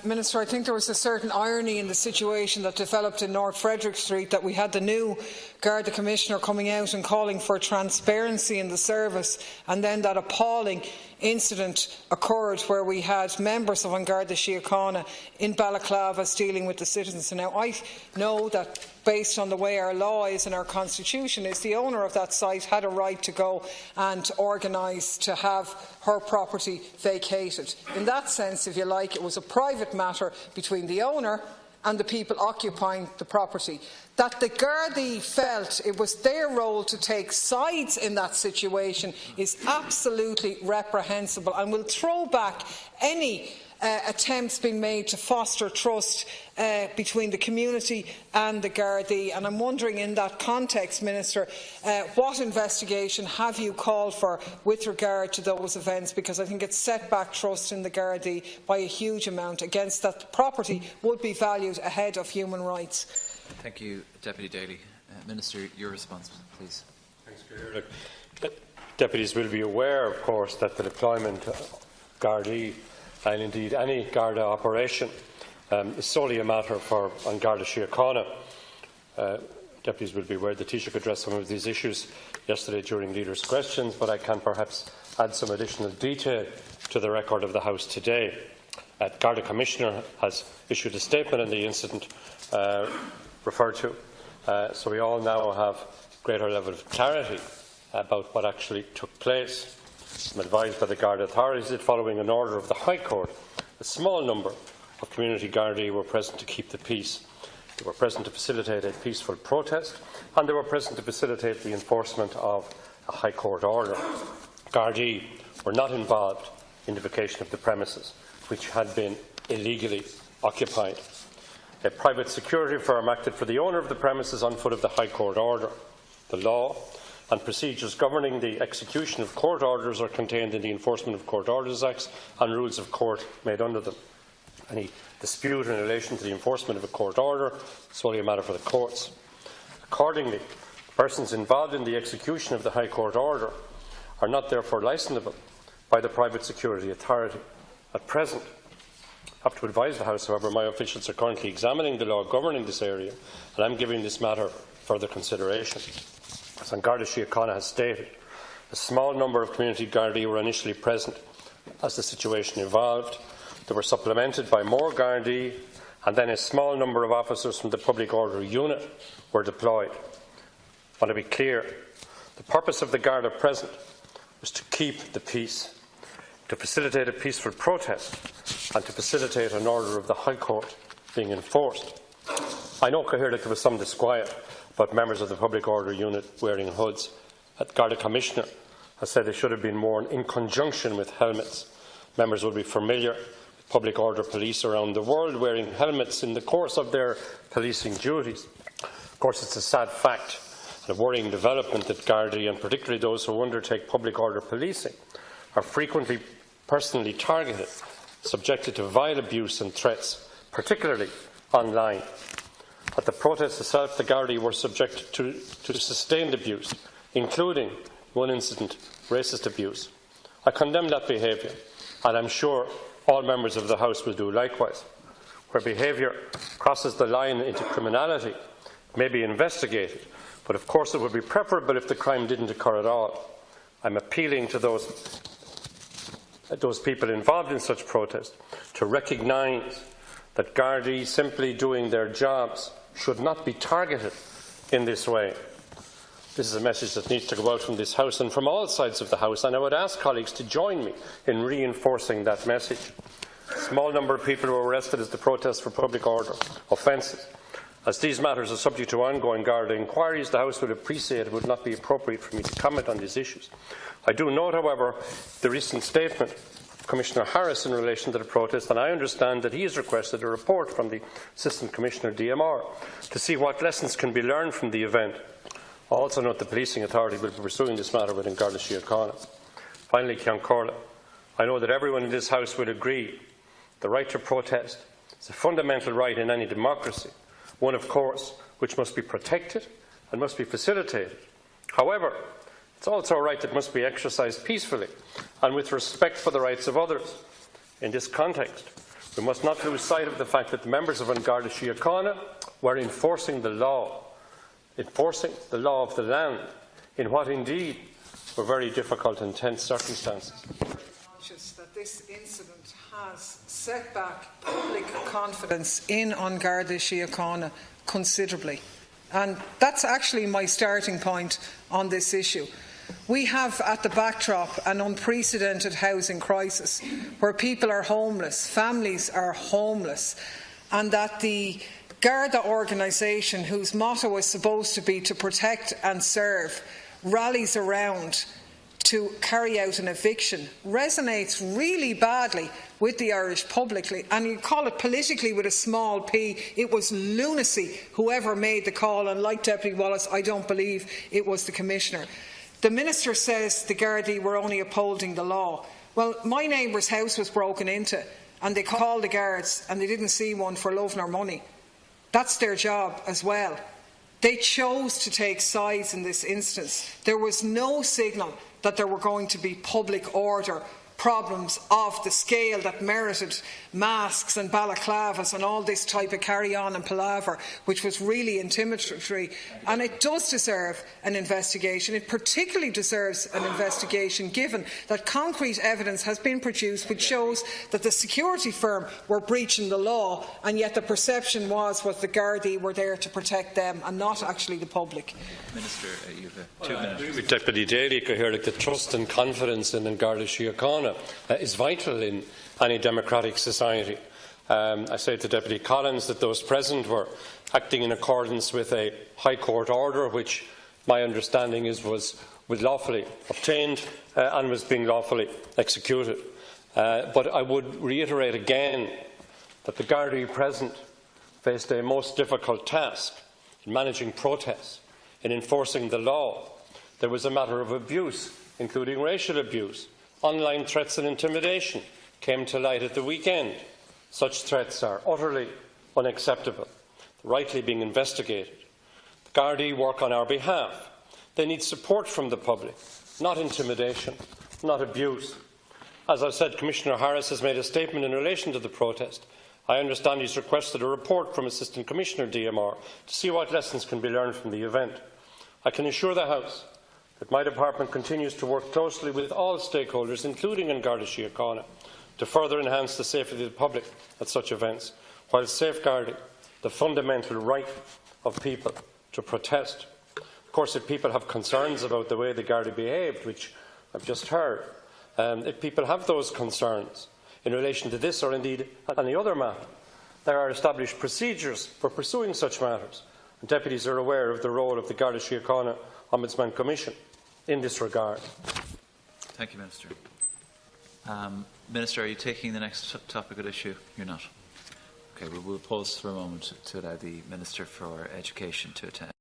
Minister, I think there was a certain irony in the situation that developed in North Fredrick Street, that we had the new Garda Commissioner coming out and calling for transparency in the service, and then that appalling incident occurred where we had members of An Garda Síochána in Balaclavas dealing with the citizens. And now I know that, based on the way our law is and our constitution is, the owner of that site had a right to go and organise to have her property vacated. In that sense, if you like, it was a private matter between the owner and the people occupying the property. That the Gardaí felt it was their role to take sides in that situation is absolutely reprehensible, and will throw back any attempts being made to foster trust between the community and the Gardaí. And I'm wondering, in that context, Minister, what investigation have you called for with regard to those events? Because I think it's set back trust in the Gardaí by a huge amount, against that the property would be valued ahead of human rights. Thank you, Deputy Daly. Minister, your response, please. Thanks, Clare. Deputies will be aware, of course, that the deployment of Gardaí, and indeed any Garda operation, is solely a matter for An Garda Síochána. Deputies will be aware that Taoiseach addressed some of these issues yesterday during Leaders' Questions, but I can perhaps add some additional detail to the record of the House today. The Garda Commissioner has issued a statement on the incident referred to, so we all now have a greater level of clarity about what actually took place. I'm advised by the Garda authorities that, following an order of the High Court, a small number of community Gardaí were present to keep the peace. They were present to facilitate a peaceful protest, and they were present to facilitate the enforcement of a High Court order. Gardaí were not involved in the vacation of the premises, which had been illegally occupied. A private security firm acted for the owner of the premises on foot of the High Court order. The law and procedures governing the execution of court orders are contained in the Enforcement of Court Orders Acts and rules of court made under them. Any dispute in relation to the enforcement of a court order is solely a matter for the courts. Accordingly, persons involved in the execution of the High Court order are not therefore licensable by the private security authority. At present, I have to advise the House, however, my officials are currently examining the law governing this area, and I am giving this matter further consideration. As An Garda Síochána has stated, a small number of community Gardaí were initially present. As the situation evolved, they were supplemented by more Gardaí, and then a small number of officers from the Public Order Unit were deployed. I want to be clear, the purpose of the Garda present was to keep the peace, to facilitate a peaceful protest, and to facilitate an order of the High Court being enforced. I know, Cathaoirleach, there was some disquiet about members of the Public Order Unit wearing hoods. The Garda Commissioner has said they should have been worn in conjunction with helmets. Members will be familiar with public order police around the world wearing helmets in the course of their policing duties. Of course, it's a sad fact and a worrying development that Gardaí, and particularly those who undertake public order policing, are frequently personally targeted, subjected to vile abuse and threats, particularly online. At the protest itself, the Gardaí were subjected to sustained abuse, including one incident, racist abuse. I condemn that behaviour, and I am sure all members of the House will do likewise. Where behaviour crosses the line into criminality, it may be investigated, but of course it would be preferable if the crime didn't occur at all. I am appealing to those people involved in such protest to recognise that Gardaí simply doing their jobs should not be targeted in this way. This is a message that needs to go out from this House and from all sides of the House, and I would ask colleagues to join me in reinforcing that message. A small number of people were arrested as the protest for public order offences. As these matters are subject to ongoing Garda inquiries, the House would appreciate it would not be appropriate for me to comment on these issues. I do note, however, the recent statement of Commissioner Harris in relation to the protest, and I understand that he has requested a report from the Assistant Commissioner DMR to see what lessons can be learned from the event. I also note the Policing Authority will be pursuing this matter with An Garda Síochána. Finally, Ceann, I know that everyone in this House will agree the right to protest is a fundamental right in any democracy, one, of course, which must be protected and must be facilitated. However, it's also a right that must be exercised peacefully and with respect for the rights of others. In this context, we must not lose sight of the fact that the members of An Garda Síochána were enforcing the law of the land, in what indeed were very difficult and tense circumstances. Conscious that this incident has set back public confidence in An Garda Síochána considerably. And that's actually my starting point on this issue. We have at the backdrop an unprecedented housing crisis where people are homeless, families are homeless, and that the Garda organisation, whose motto is supposed to be to protect and serve, rallies around to carry out an eviction, resonates really badly with the Irish public, and you call it politically with a small p. It was lunacy, whoever made the call, and like Deputy Wallace, I don't believe it was the Commissioner. The Minister says the Gardaí were only upholding the law. Well, my neighbour's house was broken into, and they called the guards, and they didn't see one for love nor money. That's their job as well. They chose to take sides in this instance. There was no signal that there were going to be public order problems of the scale that merited masks and balaclavas and all this type of carry-on and palaver, which was really intimidatory. And it does deserve an investigation. It particularly deserves an investigation given that concrete evidence has been produced which shows that the security firm were breaching the law, and yet the perception was the Gardaí were there to protect them and not actually the public. Minister, you have 2 minutes. I agree with Deputy Daly here that the trust and confidence in An Garda Síochána is vital in any democratic society. I say to Deputy Collins that those present were acting in accordance with a High Court order, which my understanding was lawfully obtained and was being lawfully executed. But I would reiterate again that the Gardaí present faced a most difficult task in managing protests, in enforcing the law. There was a matter of abuse, including racial abuse. Online threats and intimidation came to light at the weekend. Such threats are utterly unacceptable, rightly being investigated. The Gardaí work on our behalf. They need support from the public, not intimidation, not abuse. As I've said, Commissioner Harris has made a statement in relation to the protest. I understand he's requested a report from Assistant Commissioner DMR to see what lessons can be learned from the event. I can assure the House that my department continues to work closely with all stakeholders, including An Garda Síochána, to further enhance the safety of the public at such events, while safeguarding the fundamental right of people to protest. Of course, if people have concerns about the way the Garda behaved, which I've just heard, if people have those concerns in relation to this or indeed any other matter, there are established procedures for pursuing such matters, and deputies are aware of the role of the Garda Síochána Ombudsman Commission in this regard. Thank you, Minister. Minister, are you taking the next topic at issue? You're not. Okay, we'll pause for a moment to allow the Minister for Education to attend.